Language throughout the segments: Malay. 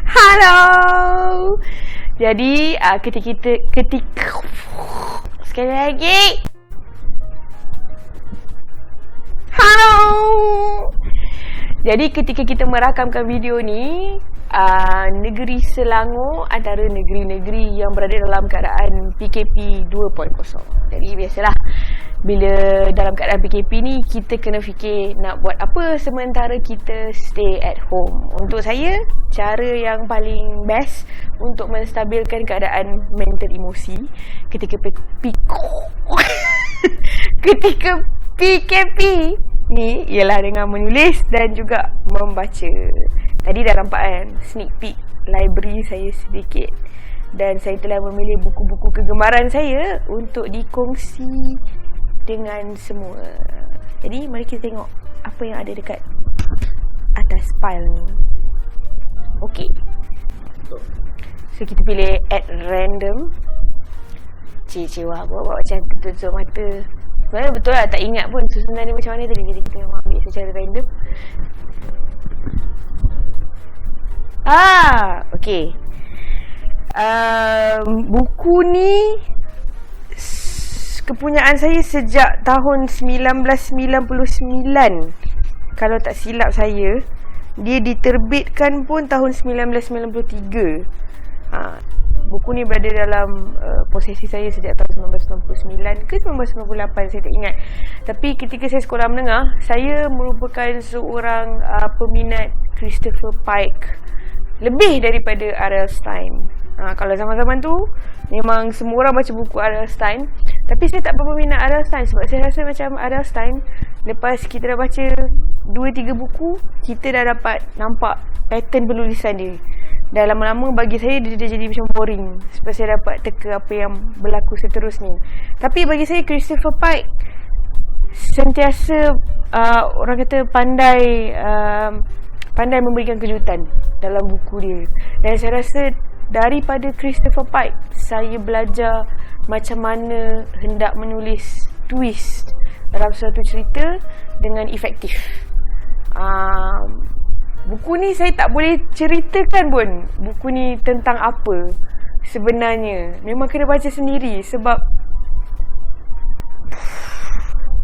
Halo. Jadi ketika sekali lagi. Halo. Jadi ketika kita merakamkan video ni, negeri Selangor antara negeri-negeri yang berada dalam keadaan PKP 2.0. Jadi biasalah, bila dalam keadaan PKP ni, kita kena fikir nak buat apa sementara kita stay at home. Untuk saya, cara yang paling best untuk menstabilkan keadaan mental emosi ketika ketika PKP ni ialah dengan menulis dan juga membaca. Tadi dah nampak kan sneak peek library saya sedikit, dan saya telah memilih buku-buku kegemaran saya untuk dikongsi dengan semua. Jadi mari kita tengok apa yang ada dekat atas file ni. Okey. So kita pilih at random. Wah, buat macam tutup mata. Sebenarnya betul lah, tak ingat pun susunan dia macam mana tadi. Jadi kita memang ambil secara random. Okay. Buku ni kepunyaan saya sejak tahun 1999. Kalau tak silap saya, dia diterbitkan pun tahun 1993. Buku ni berada dalam posesi saya sejak tahun 1999 ke 1998, saya tak ingat. Tapi ketika saya sekolah menengah, saya merupakan seorang peminat Christopher Pike lebih daripada R.L. Stine. Kalau zaman-zaman tu memang semua orang baca buku R.L. Stine, tapi saya tak berapa minat R.L. Stine sebab saya rasa macam R.L. Stine, lepas kita dah baca 2-3 buku, kita dah dapat nampak pattern penulisan dia. Dan lama-lama bagi saya dia jadi macam boring sebab saya dapat teka apa yang berlaku seterusnya. Tapi bagi saya Christopher Pike sentiasa orang kata pandai memberikan kejutan dalam buku dia. Dan saya rasa daripada Christopher Pike saya belajar macam mana hendak menulis twist dalam suatu cerita dengan efektif. Buku ni saya tak boleh ceritakan pun buku ni tentang apa sebenarnya. Memang kena baca sendiri sebab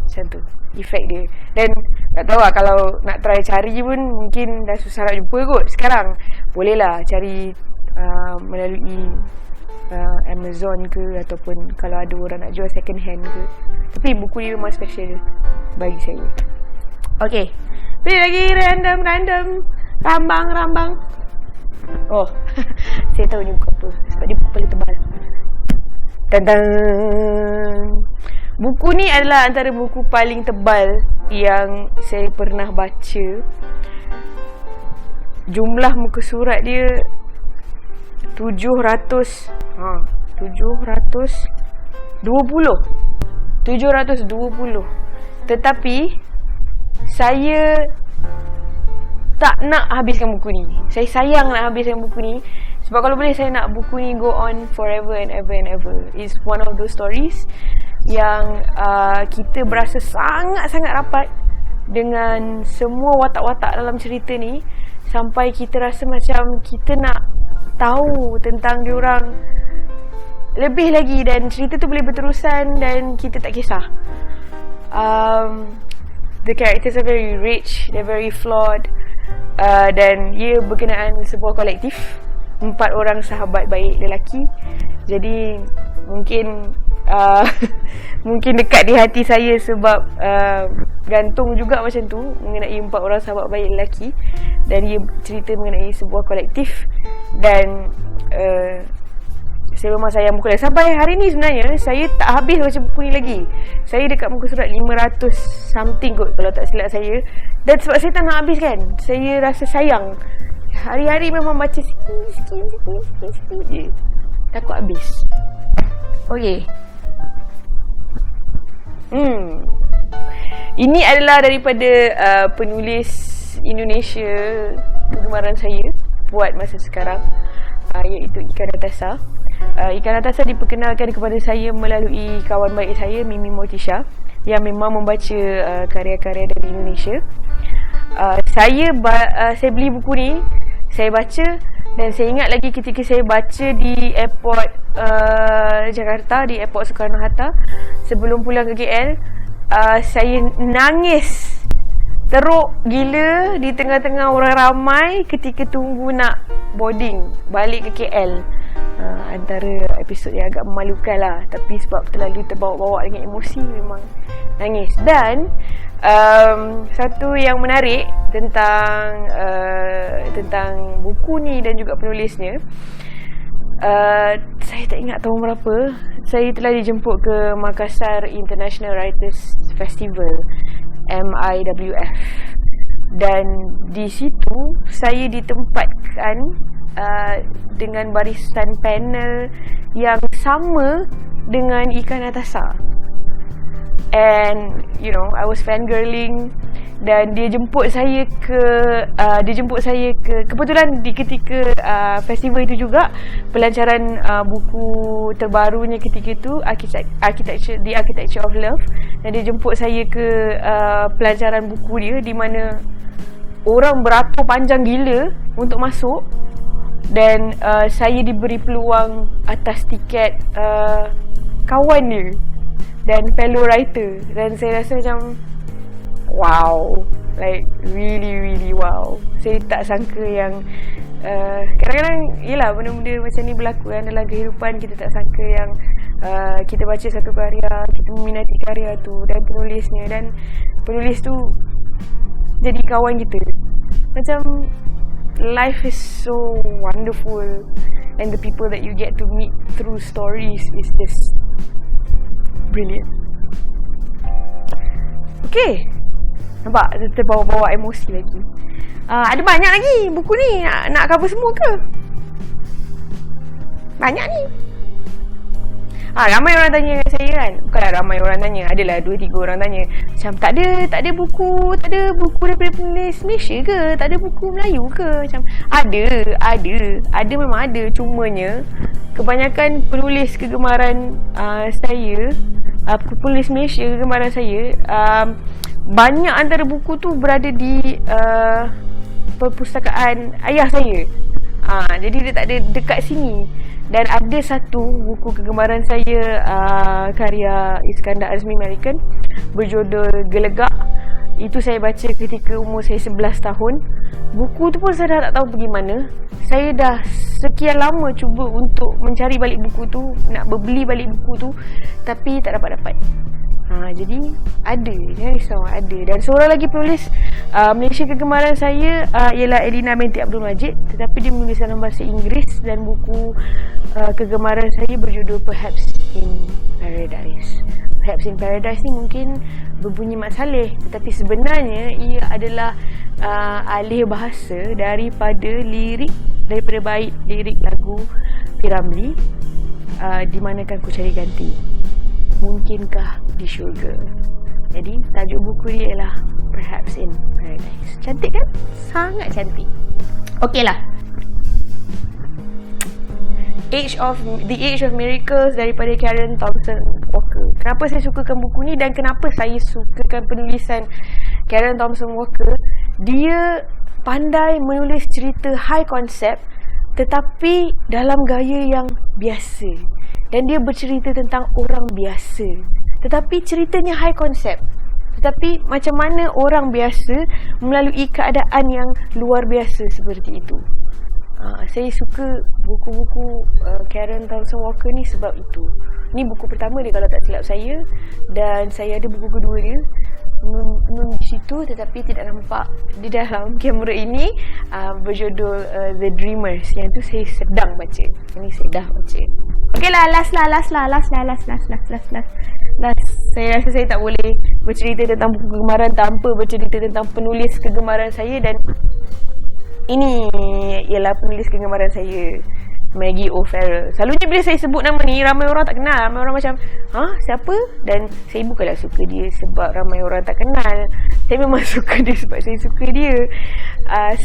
macam tu efek dia. Dan tak tahu lah, kalau nak try cari pun mungkin dah susah nak jumpa kot sekarang. Boleh lah cari melalui Amazon ke, ataupun kalau ada orang nak jual second hand ke. Tapi buku ni memang special bagi saya. Okay, pilih lagi random. Rambang. Oh, saya tahu ni buku apa sebab dia buku paling tebal. Tantang. Buku ni adalah antara buku paling tebal yang saya pernah baca. Jumlah muka surat dia 720. Tetapi saya tak nak habiskan buku ni. Saya sayang nak habiskan buku ni sebab kalau boleh saya nak buku ni go on forever and ever. It's one of those stories yang kita berasa sangat-sangat rapat dengan semua watak-watak dalam cerita ni, sampai kita rasa macam kita nak tahu tentang diorang lebih lagi, dan cerita tu boleh berterusan dan kita tak kisah. The characters are very rich, they're very flawed, dan ia berkenaan sebuah kolektif 4 orang sahabat baik lelaki. Jadi mungkin mungkin dekat di hati saya sebab gantung juga macam tu mengenai 4 orang sahabat baik lelaki, dan ia cerita mengenai sebuah kolektif. Dan saya memang sayang buku ni. Sampai hari ni sebenarnya saya tak habis baca buku ni lagi. Saya dekat muka surat 500 something kot kalau tak silap saya. Dan sebab saya tak nak habiskan, saya rasa sayang. Hari-hari memang baca sikit je, takut habis. Okay. Ini adalah daripada penulis Indonesia kegemaran saya buat masa sekarang, iaitu Ika Natasha. Ika Natasha diperkenalkan kepada saya melalui kawan baik saya, Mimi Mortisha, yang memang membaca karya-karya dari Indonesia. Saya beli buku ni, saya baca, dan saya ingat lagi ketika saya baca di airport Jakarta, di airport Soekarno-Hatta sebelum pulang ke KL. Saya nangis teruk gila di tengah-tengah orang ramai ketika tunggu nak boarding balik ke KL. Antara episod yang agak memalukan lah, tapi sebab terlalu terbawa-bawa dengan emosi, memang nangis. Dan satu yang menarik tentang buku ni dan juga penulisnya, saya tak ingat tahun berapa saya telah dijemput ke Makassar International Writers Festival, MIWF, dan di situ saya ditempatkan dengan barisan panel yang sama dengan Ika Natasha. And you know, I was fangirling, dan dia jemput saya ke kebetulan di ketika festival itu juga pelancaran buku terbarunya ketika itu, Architecture of Love, dan dia jemput saya ke pelancaran buku dia, di mana orang beratur panjang gila untuk masuk, dan saya diberi peluang atas tiket kawan dia dan fellow writer, dan saya rasa macam wow, like really really wow. Saya tak sangka yang kadang-kadang yelah benda-benda macam ni berlaku kan dalam kehidupan. Kita tak sangka yang kita baca satu karya, kita meminati karya tu dan penulisnya, dan penulis tu jadi kawan kita. Macam life is so wonderful, and the people that you get to meet through stories is just brilliant. Okay, nampak terbawa-bawa emosi lagi. Ada banyak lagi buku ni, nak cover semua ke? Banyak ni. Ramai orang tanya dengan saya kan. Bukanlah ramai orang tanya, adalah 2-3 orang tanya macam tak ada buku daripada penulis Malaysia ke? Tak ada buku Melayu ke? Macam ada memang ada. Cumanya kebanyakan penulis kegemaran saya, penulis Malaysia kegemaran saya, banyak antara buku tu berada di perpustakaan ayah saya. Jadi dia tak ada dekat sini. Dan ada satu buku kegemaran saya, karya Iskandar Azmi American, berjudul Gelegak. Itu saya baca ketika umur saya 11 tahun. Buku tu pun saya dah tak tahu pergi mana. Saya dah sekian lama cuba untuk mencari balik buku tu, nak berbeli balik buku tu, tapi tak dapat. Jadi ada, jangan risau, ada. Dan seorang lagi penulis Malaysia kegemaran saya ialah Elina binti Abdul Majid, tetapi dia menulis dalam bahasa Inggeris, dan buku kegemaran saya berjudul Perhaps in Paradise. Perhaps in Paradise ni mungkin berbunyi Mat Saleh, tetapi sebenarnya ia adalah alih bahasa daripada bait lirik lagu Piramli, Di Manakah Ku Cari Ganti, Mungkinkah di Syurga. Jadi tajuk buku dia ialah Perhaps in Paradise. Cantik kan? Sangat cantik. Okeylah. The Age of Miracles daripada Karen Thompson Walker. Kenapa saya sukakan buku ni dan kenapa saya sukakan penulisan Karen Thompson Walker? Dia pandai menulis cerita high concept tetapi dalam gaya yang biasa. Dan dia bercerita tentang orang biasa, tetapi ceritanya high concept. Tetapi macam mana orang biasa melalui keadaan yang luar biasa seperti itu. Saya suka buku-buku Karen Thompson Walker ni sebab itu. Ni buku pertama dia kalau tak silap saya, dan saya ada buku kedua dia di situ tetapi tidak nampak di dalam kamera ini, berjudul The Dreamers. Yang tu saya sedang baca. Ini saya dah baca. Okeylah, last. Saya rasa saya tak boleh bercerita tentang buku kegemaran tanpa bercerita tentang penulis kegemaran saya, dan ini ialah penulis kegemaran saya, Maggie O'Farrell. Selalunya bila saya sebut nama ni, ramai orang tak kenal. Ramai orang macam, siapa? Dan saya bukanlah suka dia sebab ramai orang tak kenal. Saya memang suka dia sebab saya suka dia.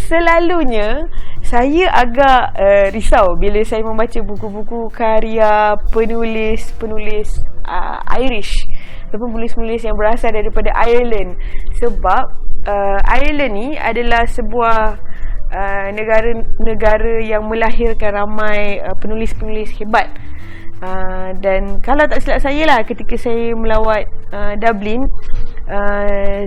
Selalunya saya agak risau bila saya membaca buku-buku karya penulis Irish. ataupun penulis-penulis yang berasal daripada Ireland. Sebab Ireland ni adalah sebuah negara yang melahirkan ramai penulis-penulis hebat. Dan kalau tak silap saya lah, ketika saya melawat Dublin,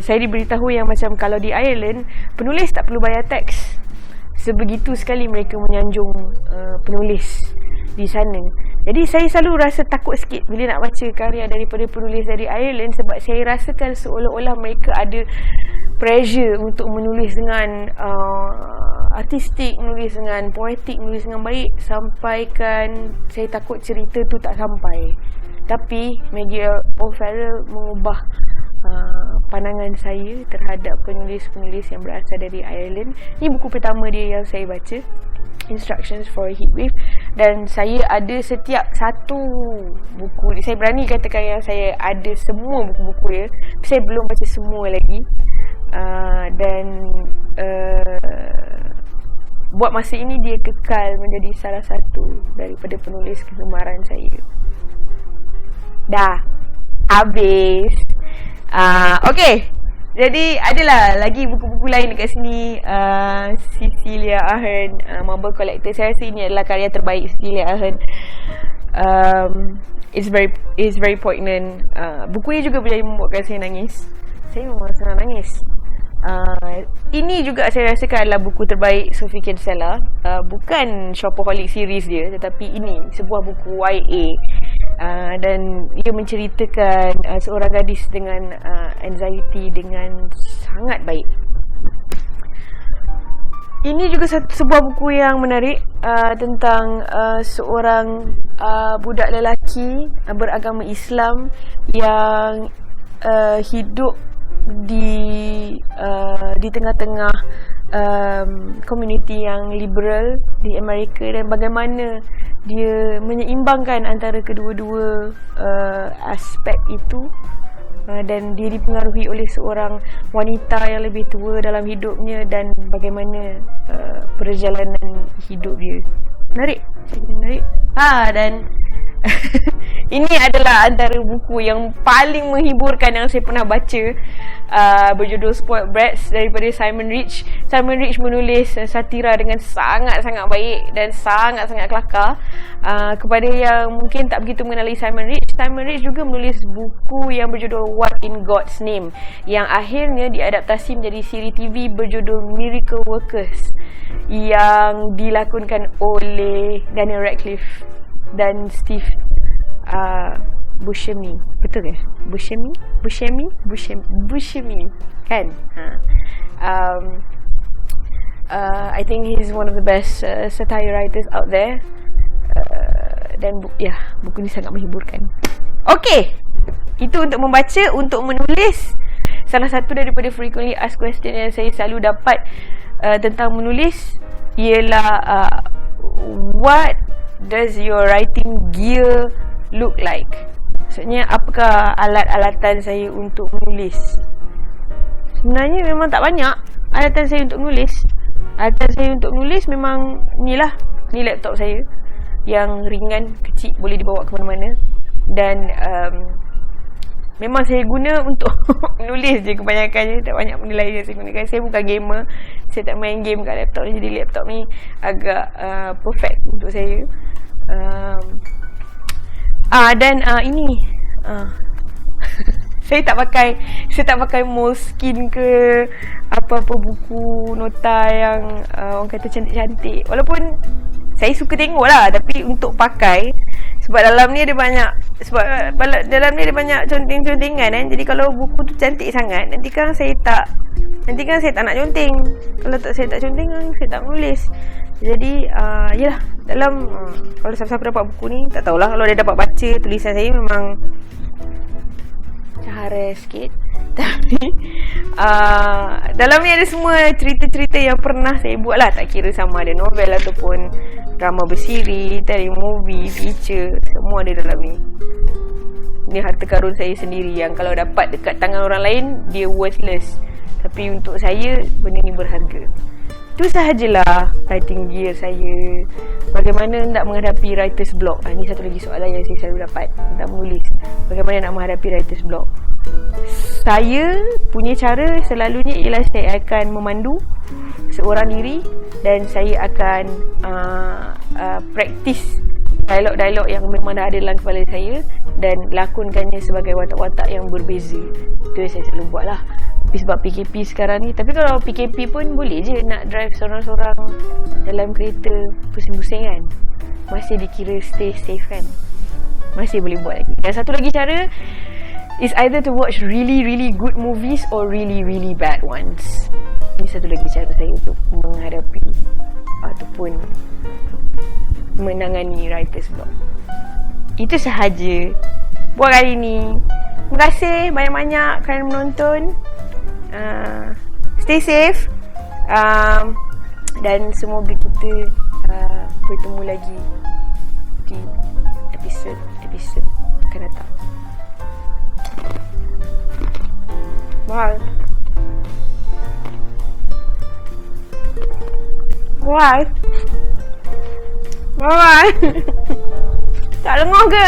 saya diberitahu yang macam kalau di Ireland, penulis tak perlu bayar teks. Sebegitu sekali mereka menyanjung penulis di sana. Jadi saya selalu rasa takut sikit bila nak baca karya daripada penulis dari Ireland, sebab saya rasakan seolah-olah mereka ada pressure untuk menulis dengan artistik, menulis dengan poetik, menulis dengan baik, sampaikan saya takut cerita tu tak sampai. Tapi Maggie O'Farrell mengubah pandangan saya terhadap penulis-penulis yang berasal dari Ireland. Ini buku pertama dia yang saya baca, Instructions for a Heatwave, dan saya ada setiap satu buku dia. Saya berani katakan yang saya ada semua buku-buku dia. Saya belum baca semua lagi. Dan buat masa ini dia kekal menjadi salah satu daripada penulis kegemaran saya. Dah habis. Okay, jadi adalah lagi buku-buku lain dekat sini. Cecilia Ahern, Marble Collector. Saya rasa ini adalah karya terbaik Cecilia Ahern. It's very poignant. Buku ni juga boleh membuatkan saya nangis. Saya memang senang nangis. Ini juga saya rasakan adalah buku terbaik Sophie Kinsella. Bukan Shopaholic series dia, tetapi ini sebuah buku YA. Dan ia menceritakan seorang gadis dengan anxiety dengan sangat baik. Ini juga sebuah buku yang menarik tentang seorang budak lelaki beragama Islam yang hidup di tengah-tengah komuniti yang liberal di Amerika, dan bagaimana dia menyeimbangkan antara kedua-dua aspek itu, dan dia dipengaruhi oleh seorang wanita yang lebih tua dalam hidupnya, dan bagaimana perjalanan hidup dia. Menarik, menarik. Dan ini adalah antara buku yang paling menghiburkan yang saya pernah baca, berjudul Spoiled Brats daripada Simon Rich. Simon Rich menulis satira dengan sangat-sangat baik dan sangat-sangat kelakar. Kepada yang mungkin tak begitu mengenali Simon Rich juga menulis buku yang berjudul What in God's Name, yang akhirnya diadaptasi menjadi siri TV berjudul Miracle Workers, yang dilakonkan oleh Daniel Radcliffe dan Steve Buscemi. Betul ke? Buscemi kan? I think he's one of the best satire writers out there. Dan buku ni sangat menghiburkan. Okay, itu untuk membaca. Untuk menulis, salah satu daripada frequently asked question yang saya selalu dapat tentang menulis ialah what does your writing gear look like? Maksudnya, apakah alat-alatan saya untuk menulis? Sebenarnya memang tak banyak alatan saya untuk menulis. Alatan saya untuk menulis memang ni laptop saya yang ringan, kecil, boleh dibawa ke mana-mana. Dan memang saya guna untuk menulis je kebanyakannya. Tak banyak benda lain yang saya gunakan. Saya bukan gamer, saya tak main game kat laptop ni. Jadi laptop ni agak perfect untuk saya. Ini saya tak pakai Moleskine ke apa-apa buku nota yang orang kata cantik-cantik. Walaupun saya suka tengok lah, tapi untuk pakai, sebab dalam ni ada banyak conteng-contengan kan. Jadi kalau buku tu cantik sangat, nanti kan saya tak nak conteng. Kalau saya tak conteng, saya tak menulis. Jadi yalah, dalam kalau siapa-siapa dapat buku ni, tak tahulah, kalau dia dapat baca tulisan saya, memang cahara sikit. Tapi dalam ni ada semua cerita-cerita yang pernah saya buat lah. Tak kira sama ada novel ataupun drama bersiri, movie, feature, semua ada dalam ni. Ni harta karun saya sendiri yang kalau dapat dekat tangan orang lain, dia worthless. Tapi untuk saya, benda ni berharga. Itu sahajalah writing gear saya. Bagaimana nak menghadapi writer's block. Ini satu lagi soalan yang saya selalu dapat tentang menulis. Bagaimana nak menghadapi writer's block. Saya punya cara selalunya ialah saya akan memandu seorang diri dan saya akan praktis dialog-dialog yang memang dah ada dalam kepala saya dan lakonkannya sebagai watak-watak yang berbeza. Itu yang saya selalu buat lah. Tapi sebab PKP sekarang ni, tapi kalau PKP pun boleh je nak drive seorang-seorang dalam kereta pusing-pusing kan. Masih dikira stay safe kan. Masih boleh buat lagi. Dan satu lagi cara is either to watch really really good movies or really really bad ones. Ini satu lagi cara saya untuk menghadapi ataupun menangani writer's block. Itu sahaja buat kali ni. Terima kasih banyak-banyak kerana menonton. Stay safe. Dan semoga kita bertemu lagi di episod akan datang. Bye. Bye. Bye. Tak dengar ke?